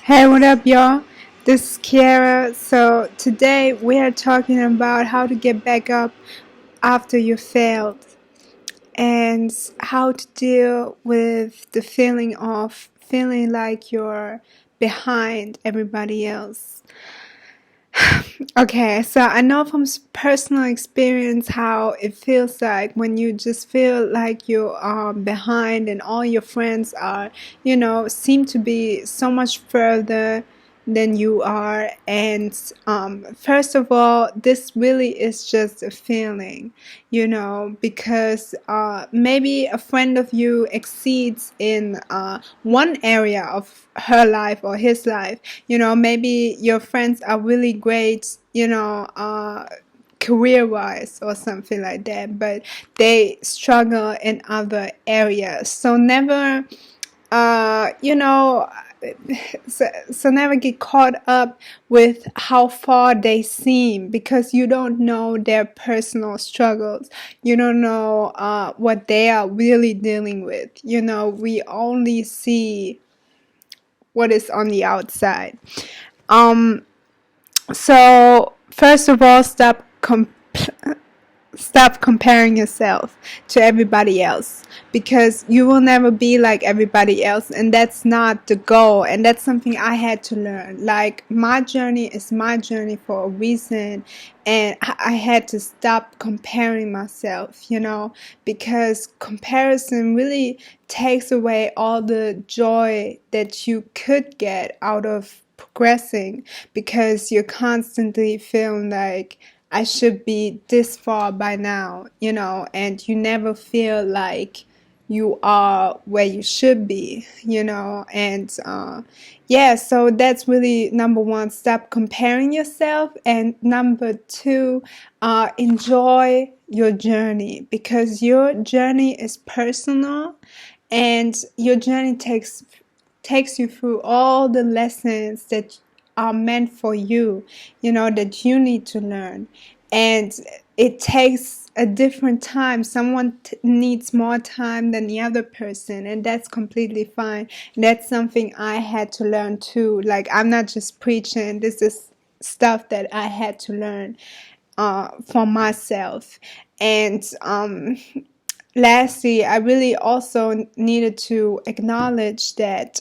Hey, what up, y'all? This is Kiara. So, today we are talking about how to get back up after you failed and how to deal with the feeling of feeling like you're behind everybody else. Okay, so I know from personal experience how it feels like when you just feel like you are behind and all your friends are, seem to be so much further than you are. And first of all, this really is just a feeling, because maybe a friend of you exceeds in one area of her life or his life. Maybe your friends are really great, career wise or something like that, but they struggle in other areas. So never, uh, you know, so never get caught up with how far they seem, because you don't know their personal struggles. You don't know what they are really dealing with. We only see what is on the outside. Um, so first of all, stop comparing yourself to everybody else, because you will never be like everybody else, and that's not the goal. And that's something I had to learn. Like, my journey is my journey for a reason, and I had to stop comparing myself, because comparison really takes away all the joy that you could get out of progressing, because you're constantly feeling like I should be this far by now, and you never feel like you are where you should be, and yeah, so that's really number one. Stop comparing yourself. And number two, enjoy your journey, because your journey is personal, and your journey takes you through all the lessons that are meant for you, that you need to learn. And it takes a different time. Someone needs more time than the other person, and that's completely fine. That's something I had to learn too. Like, I'm not just preaching, this is stuff that I had to learn for myself. And lastly, I really also needed to acknowledge that,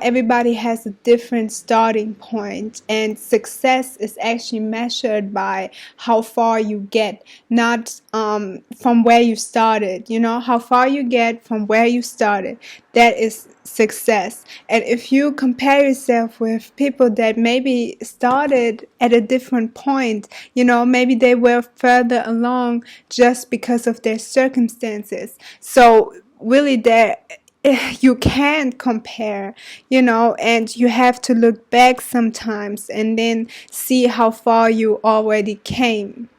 everybody has a different starting point, and success is actually measured by how far you get, not from where you started. How far you get from where you started, that is success. And if you compare yourself with people that maybe started at a different point, maybe they were further along just because of their circumstances. So really, there you can't compare, and you have to look back sometimes and then see how far you already came.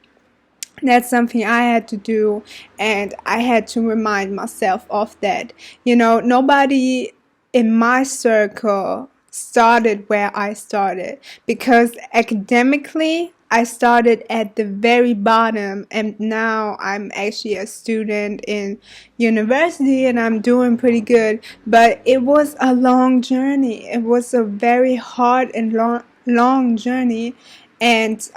That's something I had to do, and I had to remind myself of that. Nobody in my circle started where I started, because academically I started at the very bottom, and now I'm actually a student in university and I'm doing pretty good. But it was a long journey. It was a very hard and long journey, and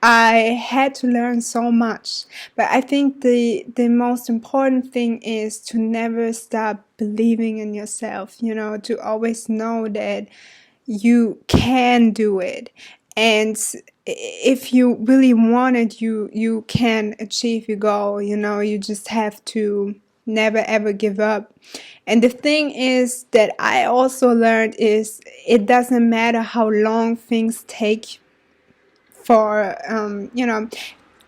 I had to learn so much. But I think the most important thing is to never stop believing in yourself, to always know that you can do it. And if you really want it, you can achieve your goal. You just have to never ever give up. And the thing is that I also learned is, it doesn't matter how long things take for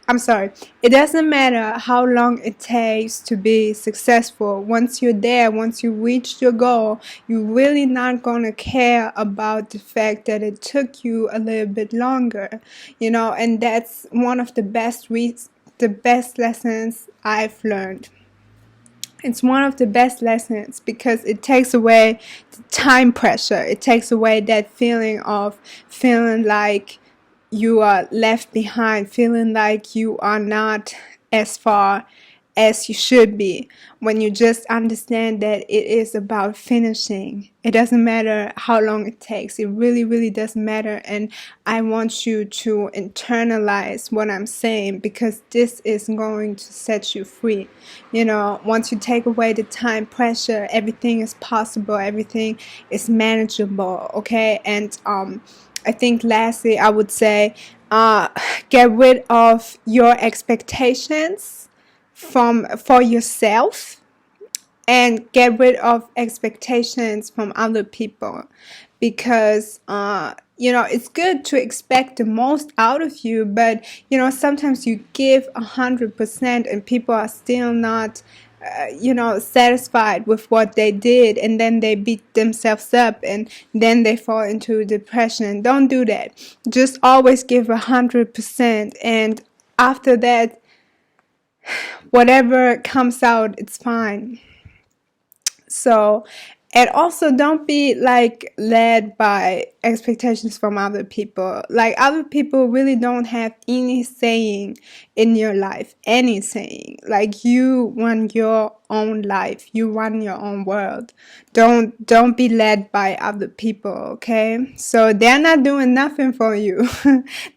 I'm sorry, it doesn't matter how long it takes to be successful. Once you're there, once you reach your goal, you're really not gonna care about the fact that it took you a little bit longer, and that's one of the best lessons I've learned. It's one of the best lessons, because it takes away the time pressure. It takes away that feeling of feeling like you are left behind, feeling like you are not as far as you should be, when you just understand that it is about finishing. It doesn't matter how long it takes. It really, really doesn't matter. And I want you to internalize what I'm saying, because this is going to set you free. You know, once you take away the time pressure, everything is possible, everything is manageable, okay? And I think lastly, I would say, get rid of your expectations for yourself, and get rid of expectations from other people, because you know, it's good to expect the most out of you, but you know, sometimes you give 100% and people are still not you know, satisfied with what they did, and then they beat themselves up, and then they fall into depression. Don't do that. Just always give 100%, and after that, whatever comes out, it's fine. So, and also don't be like led by expectations from other people. Like, other people really don't have any saying in your life, any saying. Like, you run your own life, you run your own world. Don't be led by other people, okay? So they're not doing nothing for you.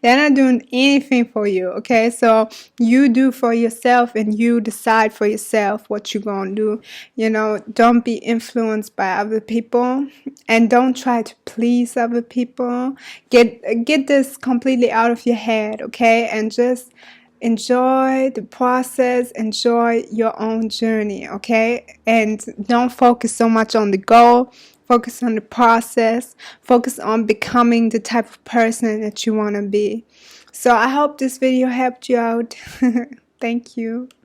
They're not doing anything for you, okay? So you do for yourself, and you decide for yourself what you're gonna do. You know, don't be influenced by other people, and don't try to please other people. Get this completely out of your head, okay? And just enjoy the process, enjoy your own journey, okay? And don't focus so much on the goal. Focus on the process. Focus on becoming the type of person that you want to be. So I hope this video helped you out. Thank you.